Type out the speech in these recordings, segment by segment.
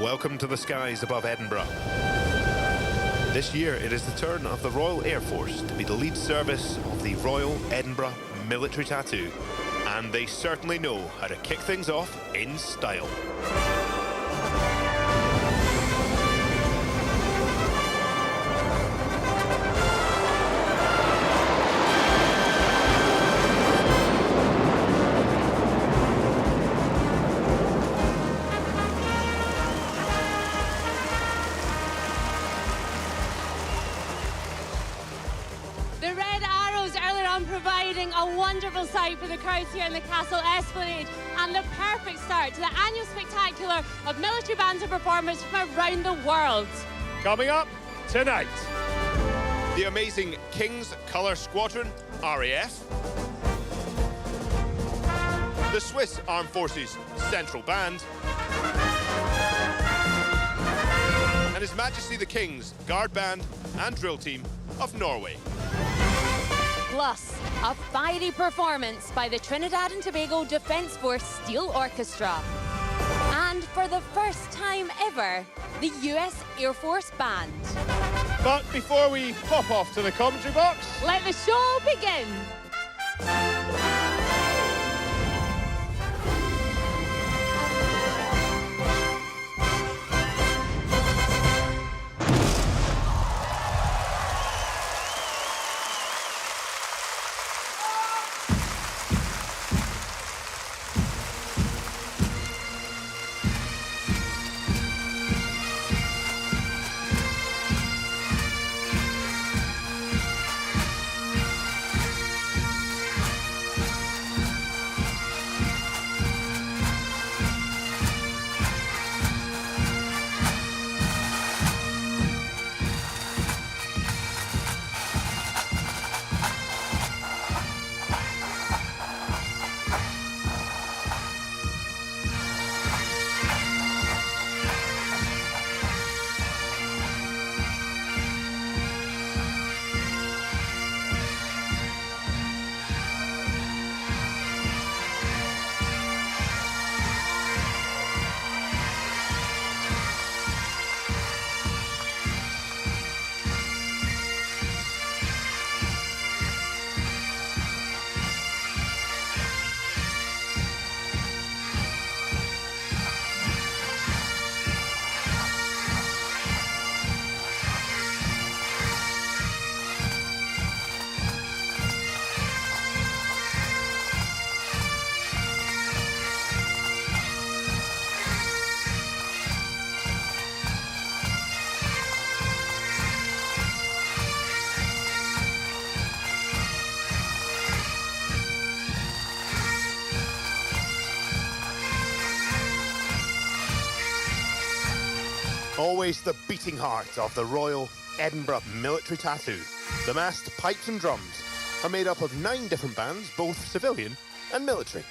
Welcome to the skies above Edinburgh. This year it is the turn of the Royal Air Force to be the lead service of the Royal Edinburgh Military Tattoo, and they certainly know how to kick things off in style. The Red Arrows earlier on providing a wonderful sight for the crowds here in the Castle Esplanade, and the perfect start to the annual spectacular of military bands and performers from around the world. Coming up tonight, The amazing King's Colour Squadron, RAF. The Swiss Armed Forces Central Band. And His Majesty the King's Guard Band and Drill Team of Norway. Plus, a fiery performance by the Trinidad and Tobago Defence Force Steel Orchestra. And for the first time ever, the US Air Force Band. but before we pop off to the commentary box, Let the show begin. Always the beating heart of the Royal Edinburgh Military Tattoo. The massed pipes and drums are made up of 9 different bands, both civilian and military.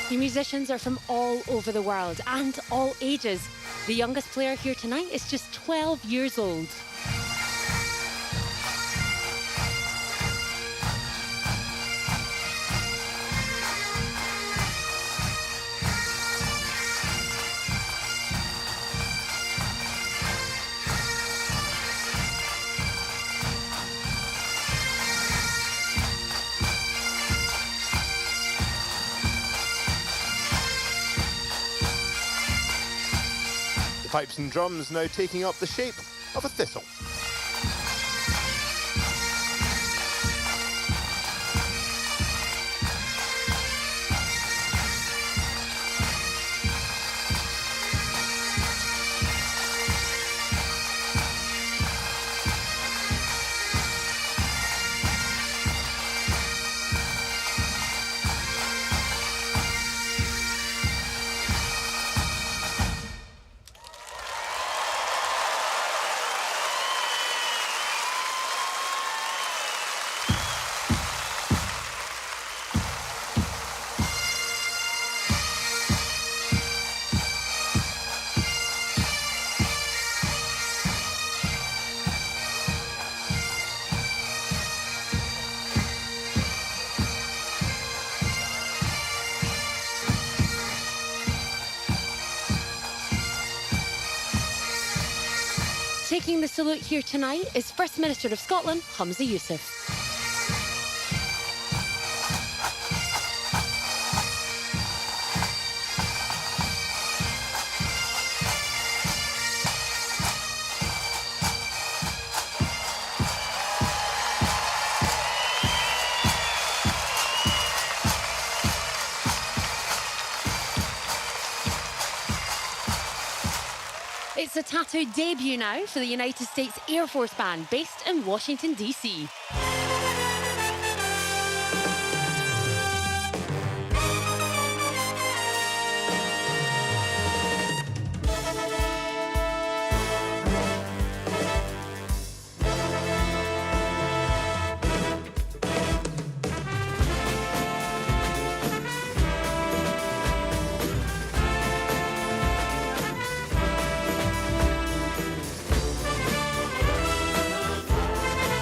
The musicians are from all over the world and all ages. The youngest player here tonight is just 12 years old. Pipes and drums now taking up the shape of a thistle. Making the salute here tonight is First Minister of Scotland, Humza Yousaf. It's a tattoo debut now for the United States Air Force Band based in Washington, D.C.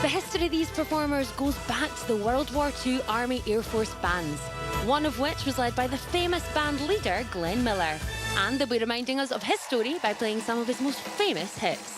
The history of these performers goes back to the World War II Army Air Force bands, one of which was led by the famous band leader Glenn Miller. And they'll be reminding us of his story by playing some of his most famous hits.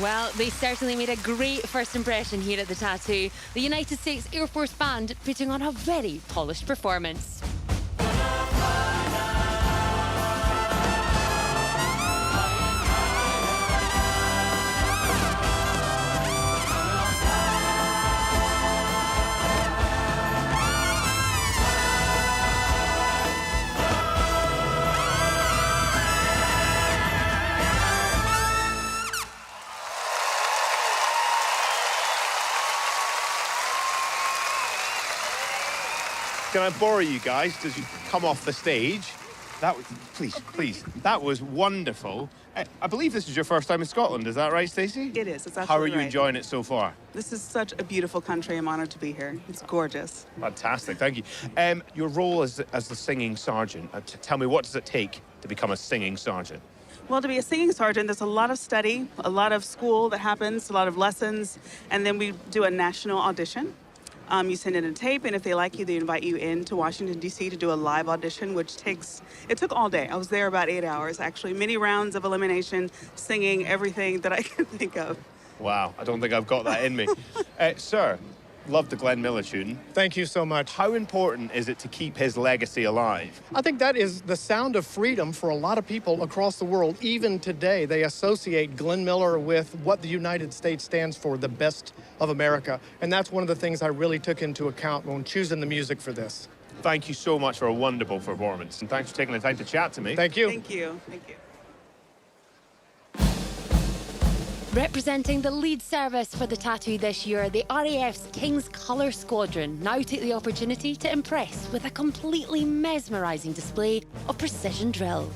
Well, they certainly made a great first impression here at the Tattoo. The United States Air Force Band putting on a very polished performance. Can I borrow you guys as you come off the stage? That was, please, that was wonderful. I believe this is your first time in Scotland, is that right, Stacey? It is, it's absolutely How are you right. enjoying it so far? This is such a beautiful country. I'm honoured to be here. It's gorgeous. Fantastic, thank you. Your role as the singing sergeant, tell me, what does it take to become a singing sergeant? Well, to be a singing sergeant, there's a lot of study, a lot of school that happens, a lot of lessons, and then we do a national audition. You send in a tape, and if they like you, they invite you in to Washington, D.C. to do a live audition, which it took all day. I was there about 8 hours, actually. Many rounds of elimination, singing everything that I can think of. Wow, I don't think I've got that in me. Sir, love the Glenn Miller tune. Thank you so much. How important is it to keep his legacy alive? I think that is the sound of freedom for a lot of people across the world. Even today, they associate Glenn Miller with what the United States stands for, the best of America. And that's one of the things I really took into account when choosing the music for this. Thank you so much for a wonderful performance, and thanks for taking the time to chat to me. Thank you. Thank you. Thank you. Representing the lead service for the tattoo this year, the RAF's King's Colour Squadron now take the opportunity to impress with a completely mesmerising display of precision drill.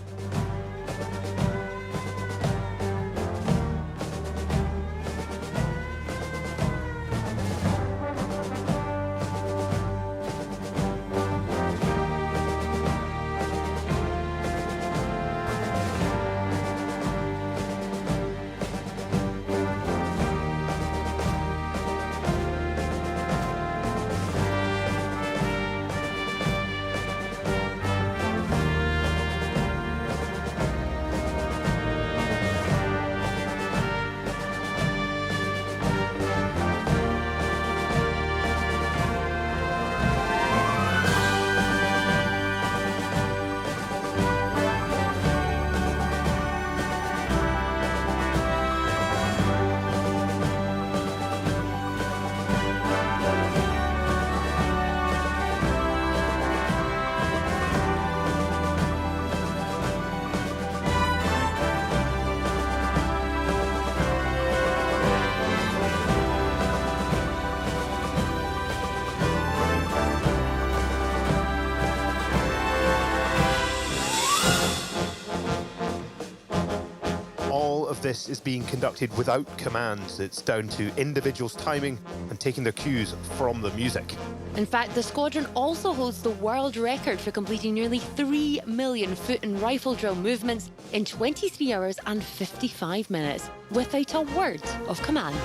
This is being conducted without commands. It's down to individuals' timing and taking their cues from the music. In fact, the squadron also holds the world record for completing nearly 3 million foot and rifle drill movements in 23 hours and 55 minutes without a word of command.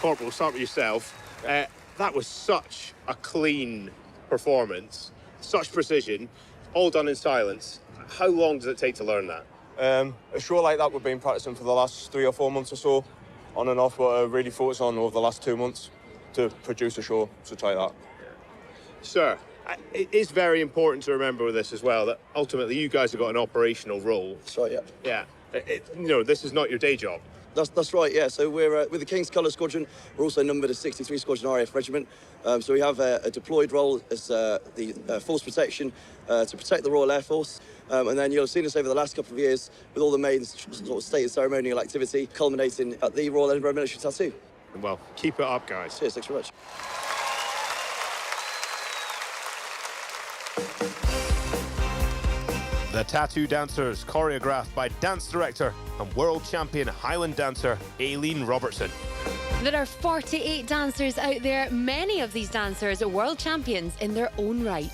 Corporal, we'll start with yourself. That was such a clean performance, such precision, all done in silence. How long does it take to learn that? A show like that we've been practicing for the last 3 or 4 months or so, on and off, but really focused on over the last 2 months to produce a show such like that. Sir, it is very important to remember with this as well that ultimately you guys have got an operational role. That's right, yeah. Yeah. This is not your day job. That's right, yeah. So we're with the King's Colour Squadron. We're also numbered as 63 Squadron RAF Regiment. So we have a deployed role as the force protection to protect the Royal Air Force. And then you'll have seen us over the last couple of years with all the main sort of state and ceremonial activity culminating at the Royal Edinburgh Military Tattoo. Well, keep it up, guys. Cheers, thanks very much. The Tattoo Dancers, choreographed by dance director and world champion Highland dancer Aileen Robertson. There are 48 dancers out there, many of these dancers are world champions in their own right.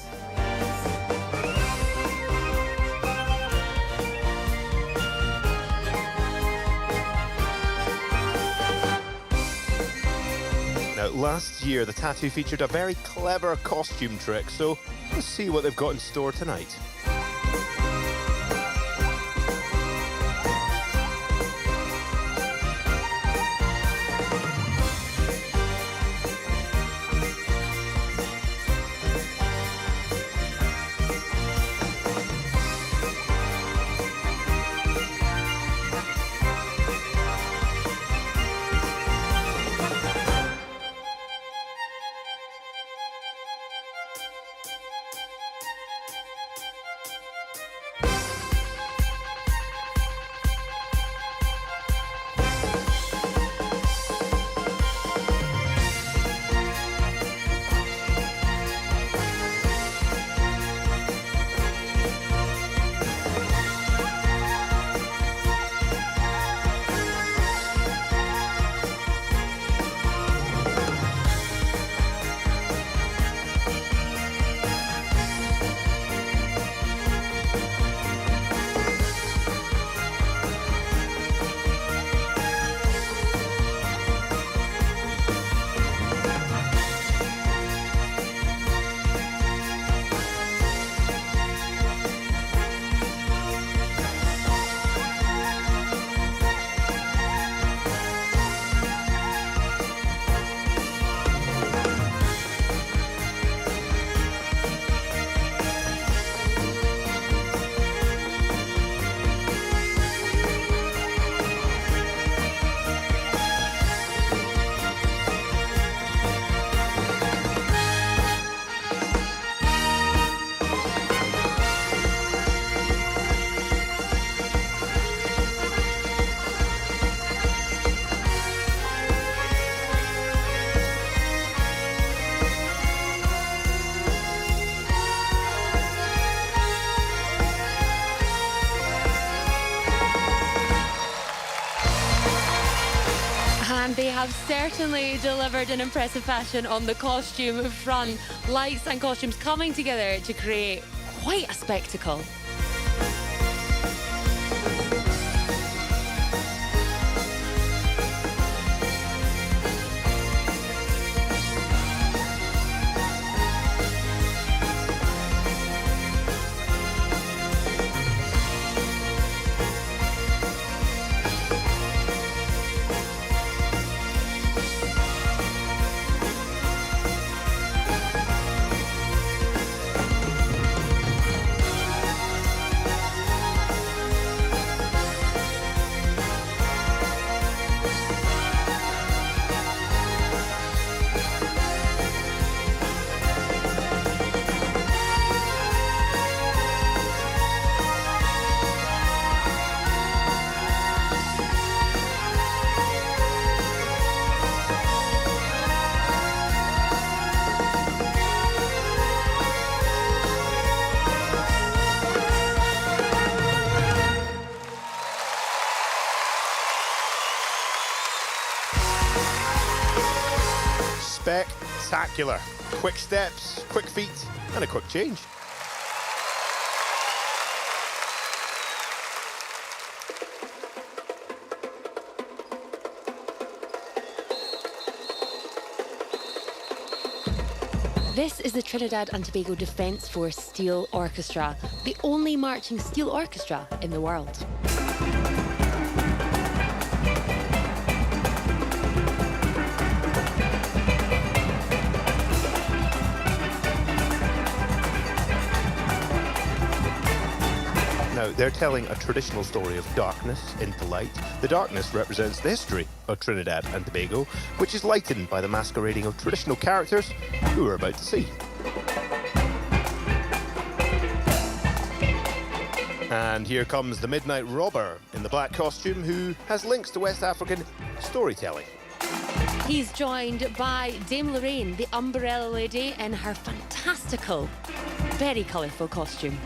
Now, last year the tattoo featured a very clever costume trick, so let's see what they've got in store tonight. And they have certainly delivered an impressive fashion on the costume front. Lights and costumes coming together to create quite a spectacle. Spectacular. Quick steps, quick feet, and a quick change. This is the Trinidad and Tobago Defence Force Steel Orchestra, the only marching steel orchestra in the world. Now, they're telling a traditional story of darkness into light. The darkness represents the history of Trinidad and Tobago, which is lightened by the masquerading of traditional characters who we're about to see. And here comes the Midnight Robber in the black costume, who has links to West African storytelling. He's joined by Dame Lorraine, the Umbrella Lady, in her fantastical, very colourful costume.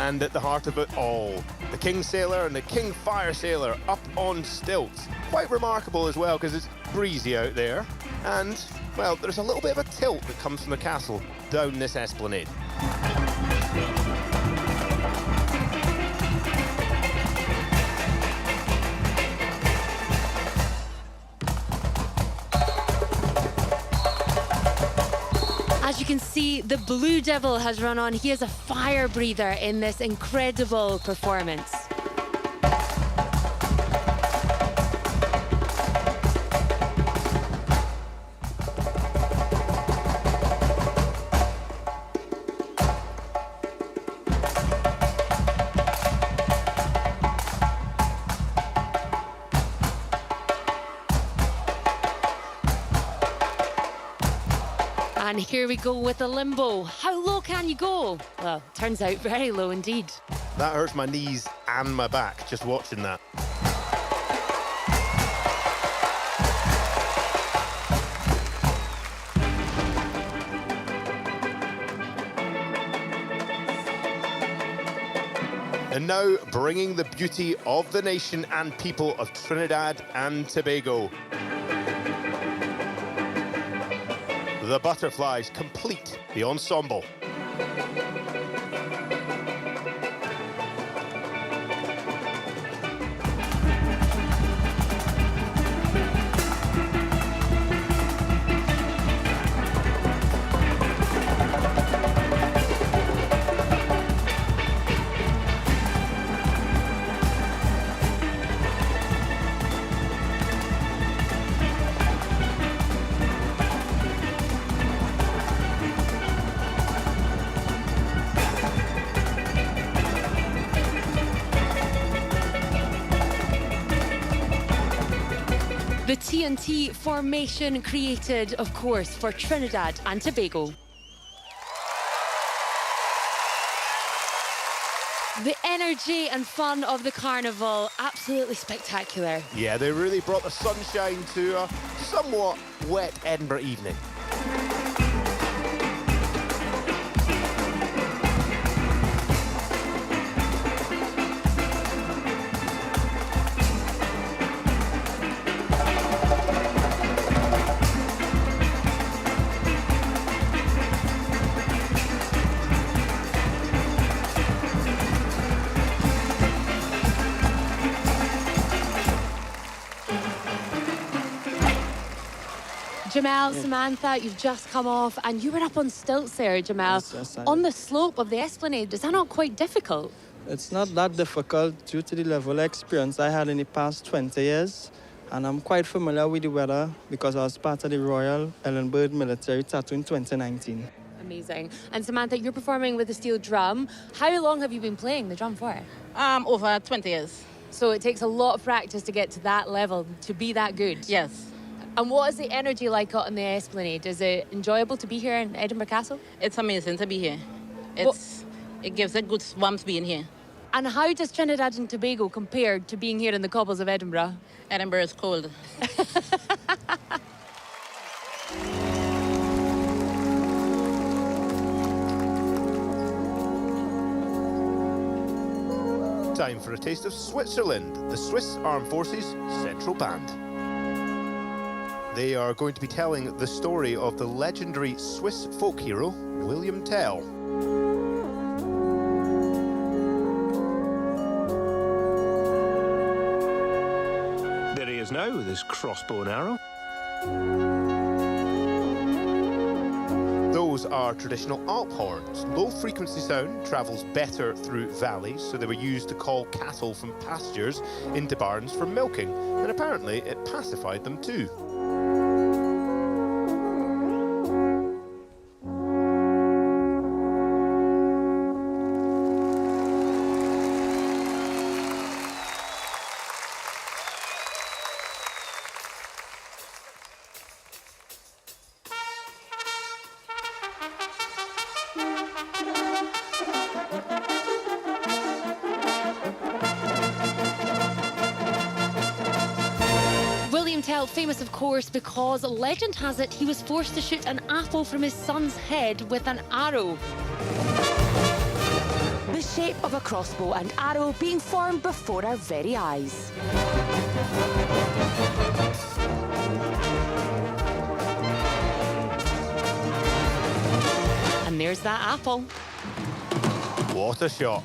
And at the heart of it all, the King Sailor and the King Fire Sailor up on stilts. Quite remarkable as well, because it's breezy out there. And, well, there's a little bit of a tilt that comes from the castle down this esplanade. As you can see, the Blue Devil has run on. He is a fire breather in this incredible performance. And here we go with the limbo. How low can you go? Well, turns out very low indeed. That hurts my knees and my back just watching that. And now, bringing the beauty of the nation and people of Trinidad and Tobago. The butterflies complete the ensemble. The TNT formation created, of course, for Trinidad and Tobago. The energy and fun of the carnival, absolutely spectacular. Yeah, they really brought the sunshine to a somewhat wet Edinburgh evening. Jamal, Samantha, you've just come off and you were up on stilts there, Jamal. Yes, on the slope of the esplanade. Is that not quite difficult? It's not that difficult due to the level of experience I had in the past 20 years. And I'm quite familiar with the weather because I was part of the Royal Edinburgh Military Tattoo in 2019. Amazing. And Samantha, you're performing with the steel drum. How long have you been playing the drum for? Over 20 years. So it takes a lot of practice to get to that level, to be that good. Yes. And what is the energy like out on the esplanade? Is it enjoyable to be here in Edinburgh Castle? It's amazing to be here. It gives a good warmth being here. And how does Trinidad and Tobago compare to being here in the cobbles of Edinburgh? Edinburgh is cold. Time for a taste of Switzerland, the Swiss Armed Forces Central Band. They are going to be telling the story of the legendary Swiss folk hero, William Tell. There he is now with his crossbow and arrow. Those are traditional Alp horns. Low-frequency sound travels better through valleys, so they were used to call cattle from pastures into barns for milking, and apparently it pacified them too. William Tell, famous of course because legend has it he was forced to shoot an apple from his son's head with an arrow. The shape of a crossbow and arrow being formed before our very eyes. And there's that apple. What a shot.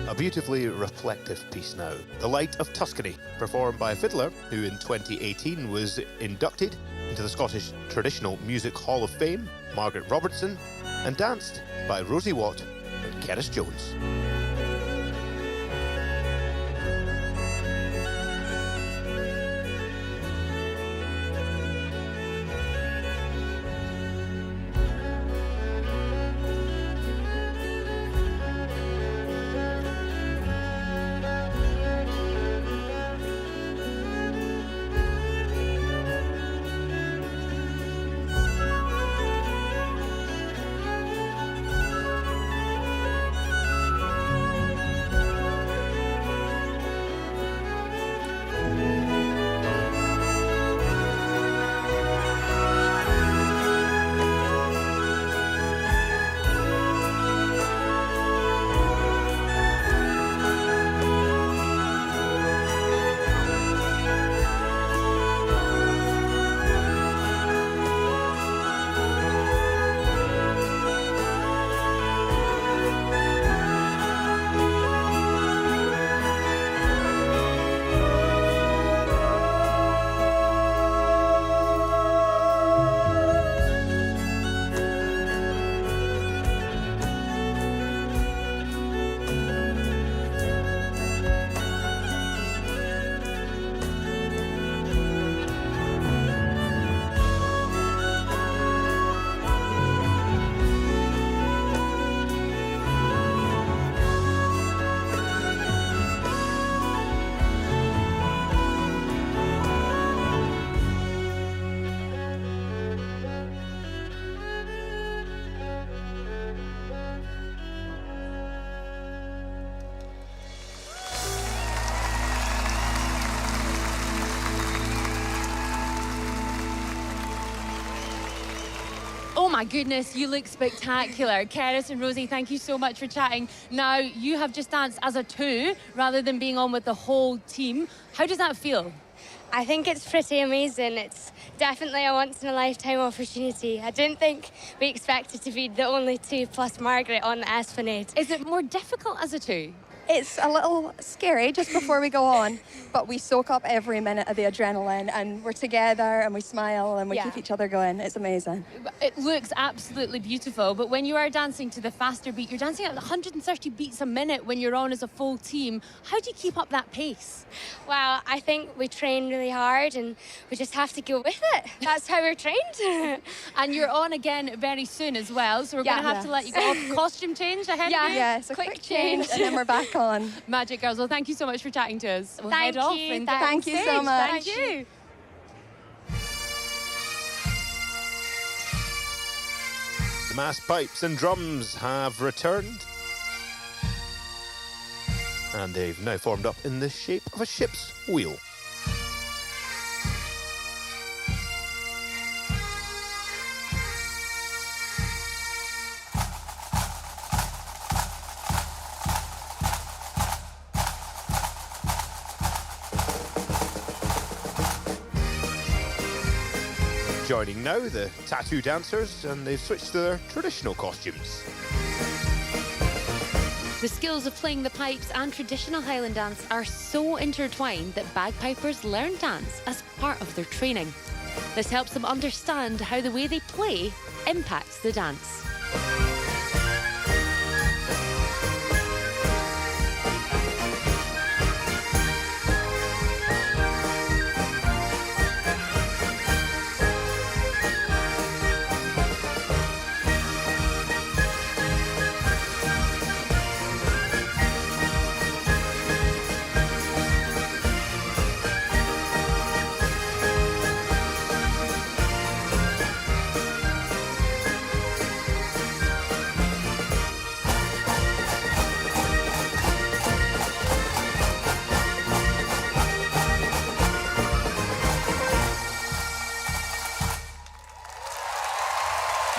A beautifully reflective piece now. The Light of Tuscany, performed by a fiddler who in 2018 was inducted into the Scottish Traditional Music Hall of Fame, Margaret Robertson, and danced by Rosie Watt and Keris Jones. my goodness, you look spectacular. Keris and Rosie, thank you so much for chatting. Now, you have just danced as a two rather than being on with the whole team. How does that feel? I think it's pretty amazing. It's definitely a once-in-a-lifetime opportunity. I didn't think we expected to be the only two plus Margaret on the Esplanade. Is it more difficult as a two? It's a little scary just before we go on, but we soak up every minute of the adrenaline and we're together and we smile and we keep each other going. It's amazing. It looks absolutely beautiful, but when you are dancing to the faster beat, you're dancing at 130 beats a minute when you're on as a full team. How do you keep up that pace? Well, I think we train really hard and we just have to go with it. That's how we're trained. And you're on again very soon as well, so we're going to have to let you go off. Costume change ahead of you? Yeah, so quick change and then we're back on. Magic Girls, well, thank you so much for chatting to us. We'll Thank head off you. and Thank you so much. Thank you. The mass pipes and drums have returned. And they've now formed up in the shape of a ship's wheel. Joining now, the tattoo dancers, and they've switched to their traditional costumes. The skills of playing the pipes and traditional Highland dance are so intertwined that bagpipers learn dance as part of their training. This helps them understand how the way they play impacts the dance.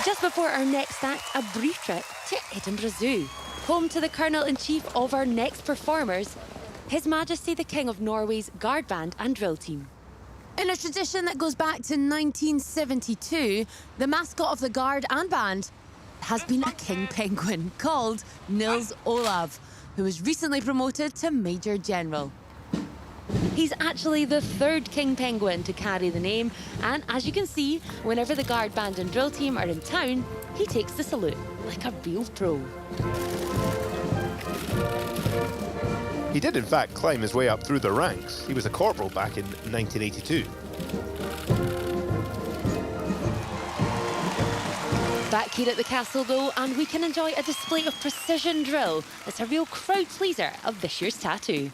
Just before our next act, a brief trip to Edinburgh Zoo, home to the Colonel-in-Chief of our next performers, His Majesty the King of Norway's Guard Band and Drill Team. In a tradition that goes back to 1972, the mascot of the Guard and Band has been a king penguin called Nils Olav, who was recently promoted to Major General. He's actually the third king penguin to carry the name, and as you can see, whenever the Guard Band and Drill Team are in town, he takes the salute like a real pro. He did in fact climb his way up through the ranks. He was a corporal back in 1982. Back here at the castle though, and we can enjoy a display of precision drill. It's a real crowd pleaser of this year's tattoo.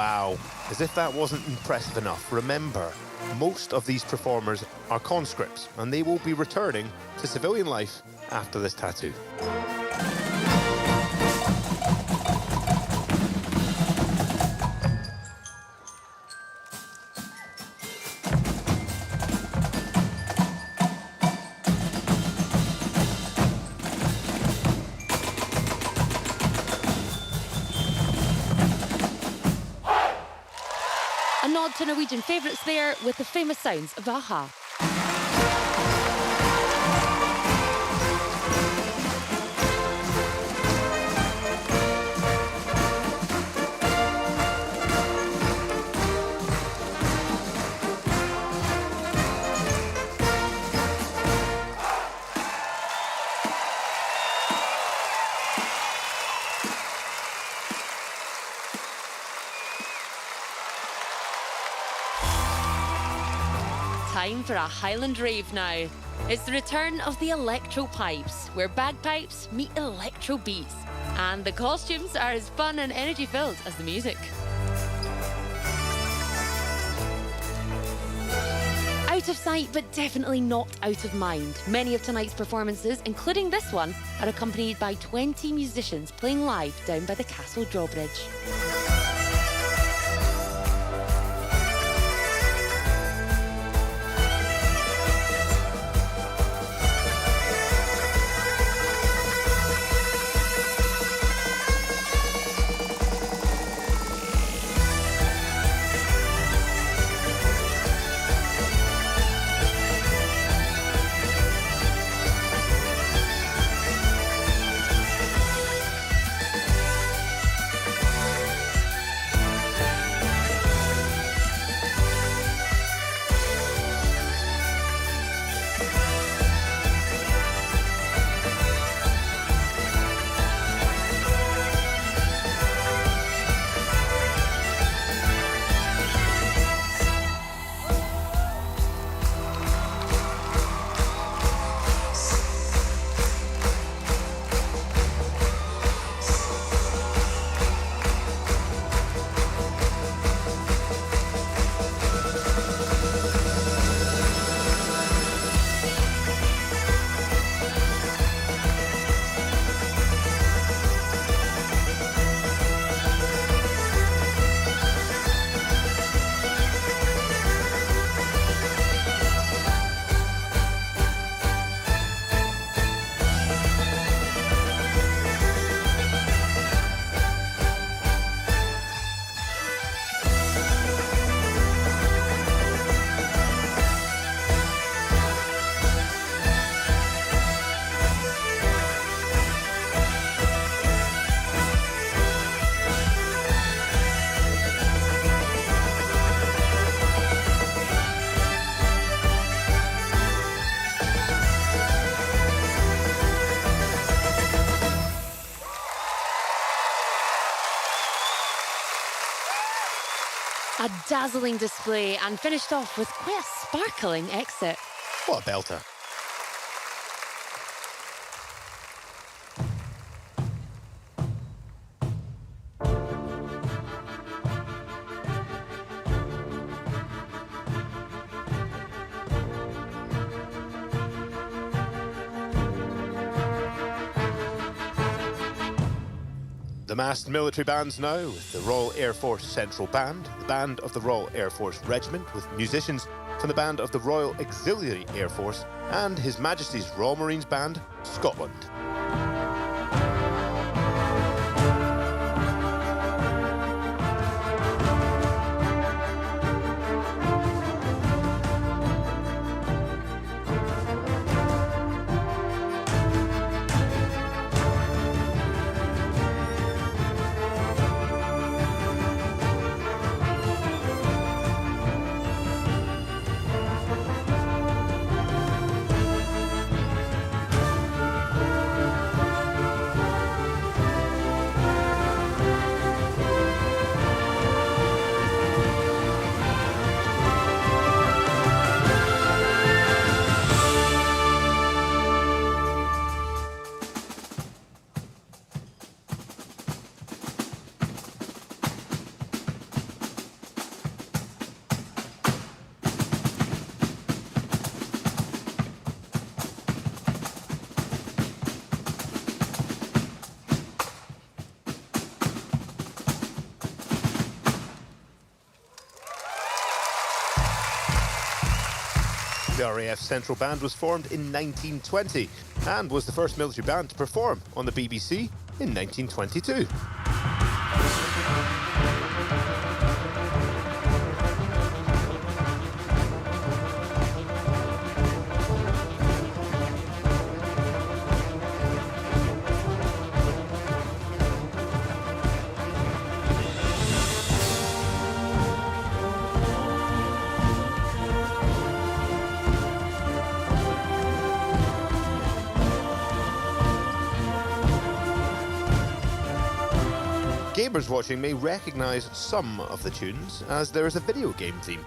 Wow, as if that wasn't impressive enough, remember, most of these performers are conscripts and they will be returning to civilian life after this tattoo. A nod to Norwegian favourites there with the famous sounds of a-ha. Time for a Highland rave now. It's the return of the electro pipes, where bagpipes meet electro beats. And the costumes are as fun and energy-filled as the music. Out of sight, but definitely not out of mind. Many of tonight's performances, including this one, are accompanied by 20 musicians playing live down by the castle drawbridge. A dazzling display and finished off with quite a sparkling exit. What a belter. The massed military bands now, with the Royal Air Force Central Band, the Band of the Royal Air Force Regiment, with musicians from the Band of the Royal Auxiliary Air Force, and His Majesty's Royal Marines Band, Scotland. The RAF Central Band was formed in 1920 and was the first military band to perform on the BBC in 1922. Gamers watching may recognise some of the tunes, as there is a video game theme.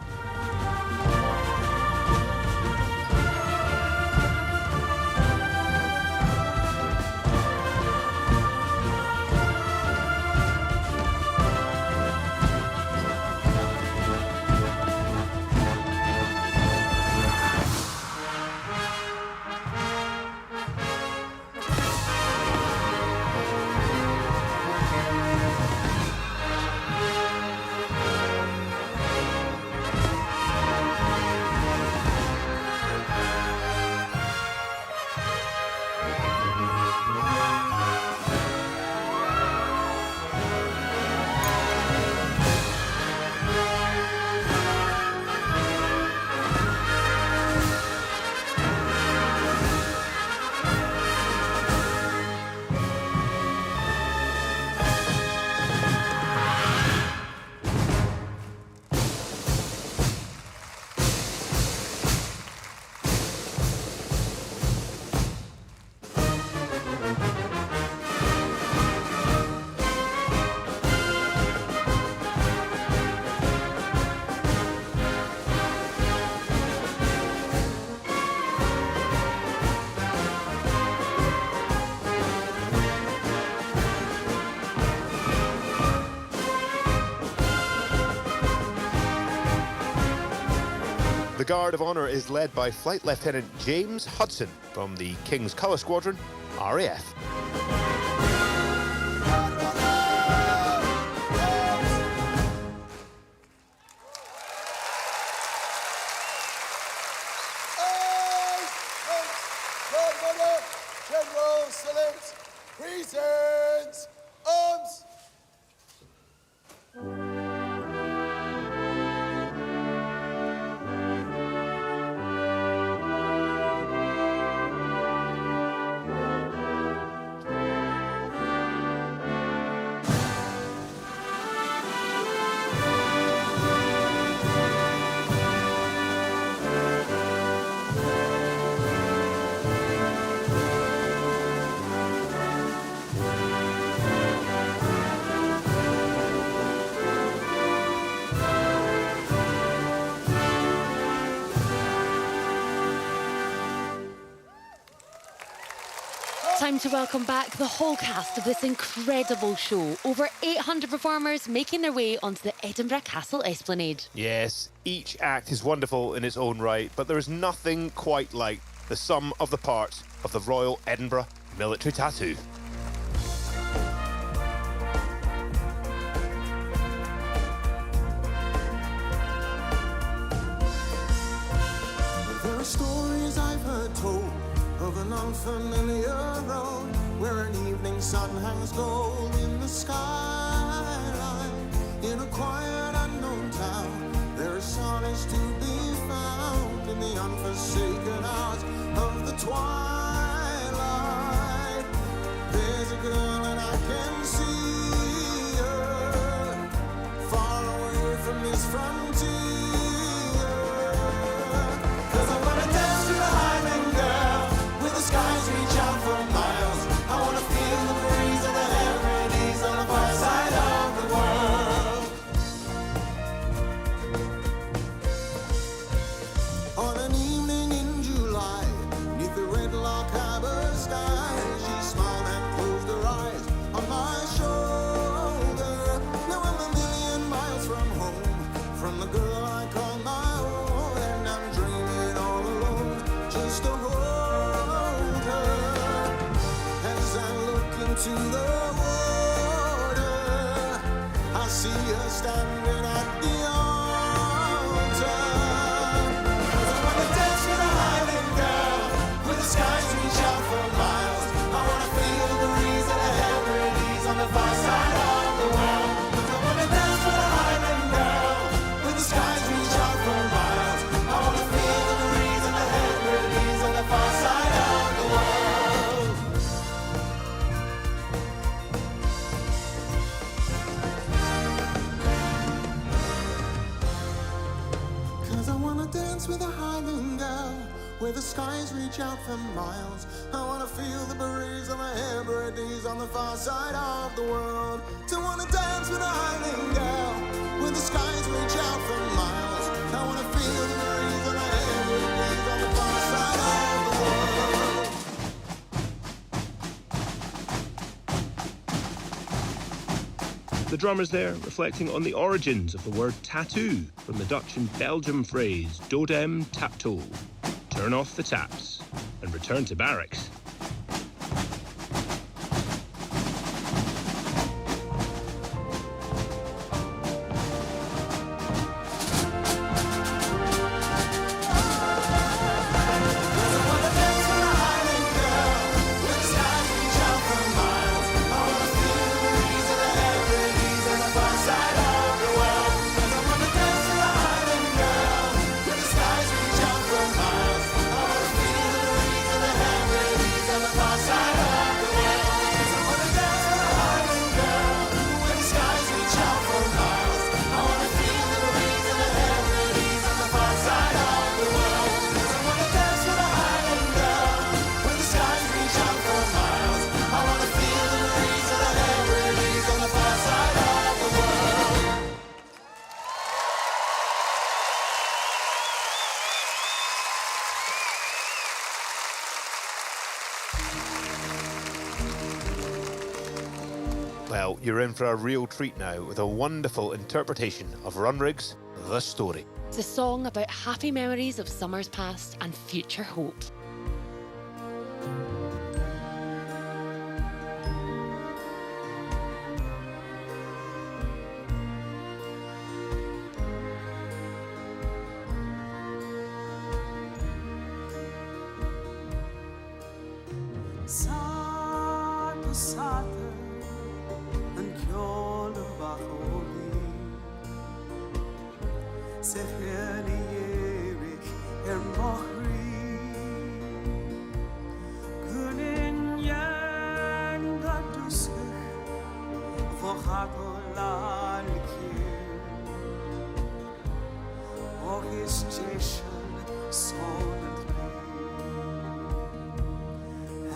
The Guard of Honour is led by Flight Lieutenant James Hudson from the King's Colour Squadron, RAF. General salute, present arms. Time to welcome back the whole cast of this incredible show. Over 800 performers making their way onto the Edinburgh Castle Esplanade. Yes, each act is wonderful in its own right, but there is nothing quite like the sum of the parts of the Royal Edinburgh Military Tattoo. There are stories I've heard told of an unfamiliar road where an evening sun hangs gold in the skyline. In a quiet unknown town, there is solace to be found in the unforsaken hours of the twilight. There's a girl and I can see her far away from this frontier. 'Cause I wanna dance to the Highland girl, the skies reach out for miles. I wanna feel the breeze of the Hebrides on the far side of the world. On an evening in July, neath the red lock harbor sky, she smiled and closed her eyes on my shoulder. Now I'm a million miles from home, from the girl I call my own, and I'm dreaming all alone, just a hold. To the water, I see her standing at the altar. 'Cause I wanna dance with her. 'Cause I wanna dance with a Highland gal, where the skies reach out for miles. I wanna feel the breeze of the Hebrides on the far side of the world. To wanna dance with a Highland gal, where the skies reach out for miles. I wanna feel the breeze of the Hebrides on the far side of the world. The drummers there reflecting on the origins of the word tattoo from the Dutch and Belgium phrase dodem taptol, turn off the taps and return to barracks. Well, you're in for a real treat now with a wonderful interpretation of Runrig's The Story. It's a song about happy memories of summers past and future hope.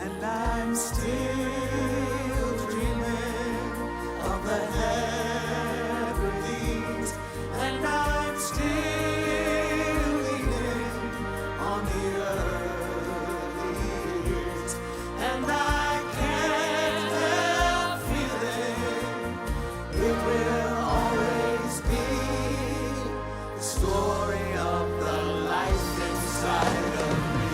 And I'm still dreaming of the Hebrides, and I'm still leaning on the early years, and I can't help feeling it will always be the story of the life inside of me.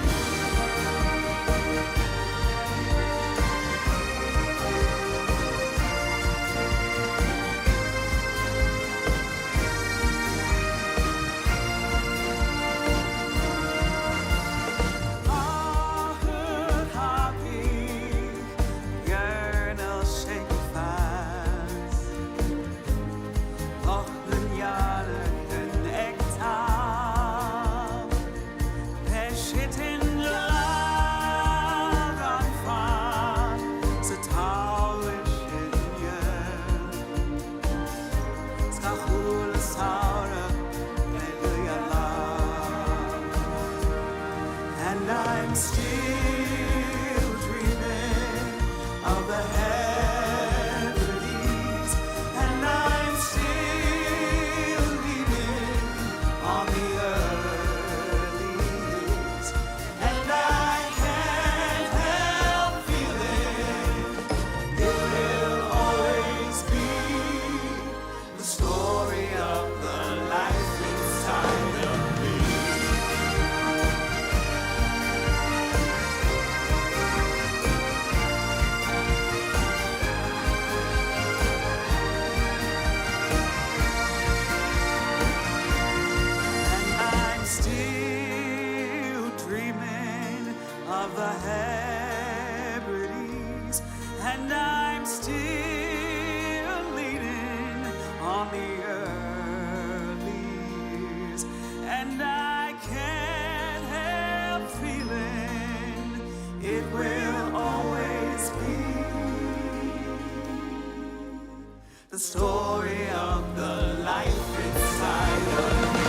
And I'm still dreaming of the Hebrides, and I'm still leaning on the early years, and I can't help feeling it will always be the story of the life inside of me. Still dreaming of the Hebrides, and I'm still leaning on the early years, and I can't help feeling it will always be the story of the life inside of me.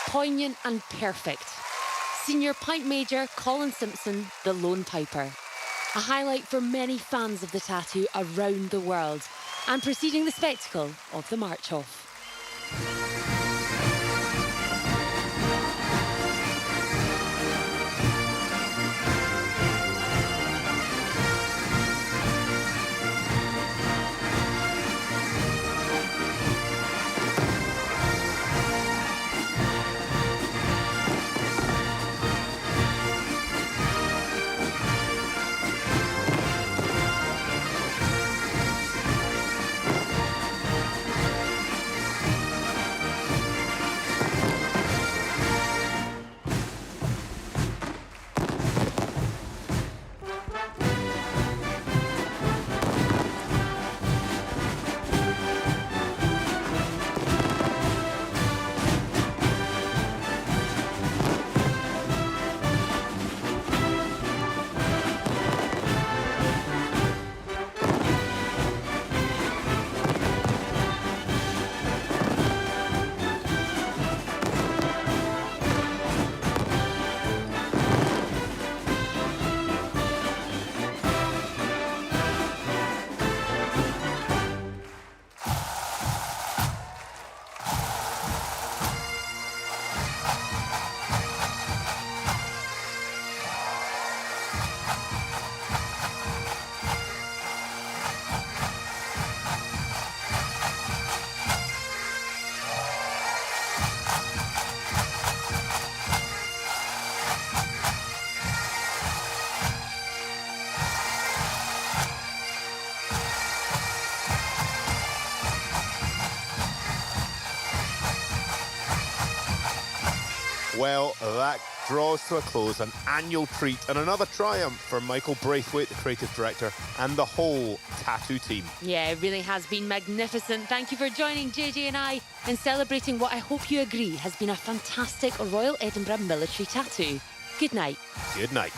poignant and perfect. Senior Pipe Major Colin Simpson, the Lone Piper. A highlight for many fans of the tattoo around the world, and preceding the spectacle of the march-off. Well, that draws to a close an annual treat and another triumph for Michael Braithwaite, the creative director, and the whole tattoo team. Yeah, it really has been magnificent. Thank you for joining JJ and I in celebrating what I hope you agree has been a fantastic Royal Edinburgh military tattoo. Good night. Good night.